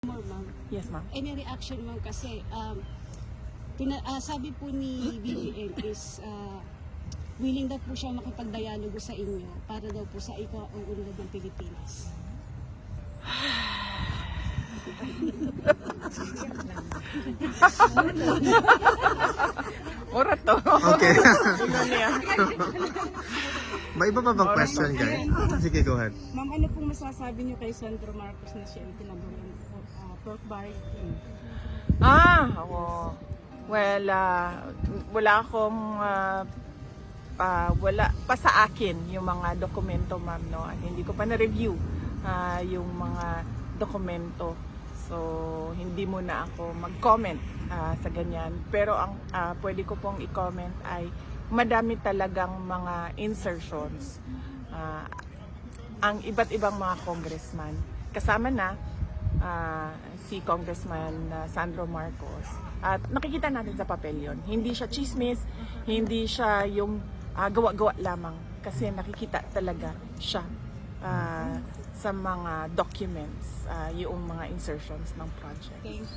Ma'am. Yes, ma'am. Any reaction, ma'am, kasi sabi po ni BBM is willing daw po siya makipag-dialogo sa inyo para daw po sa ikaunlad ng Pilipinas. Mura to. Okay. Ano niya? May iba pa bang question, guys? Sige, go ahead. Ma'am, ano pong masasabi niyo kay Sandro Marcos na siya yung tinabunan pork barricade? Oo. Well, wala akong wala pa sa akin yung mga dokumento, ma'am, no. Hindi ko pa na-review yung mga dokumento. So, hindi muna ako mag-comment sa ganyan. Pero ang pwede ko pong i-comment ay madami talagang mga insertions. Ang iba't ibang mga congressman. Kasama na si Congressman Sandro Marcos. At nakikita natin sa papel yon. Hindi siya chismis, hindi siya yung gawa-gawa lamang. Kasi nakikita talaga siya sa mga documents, yung mga insertions ng project.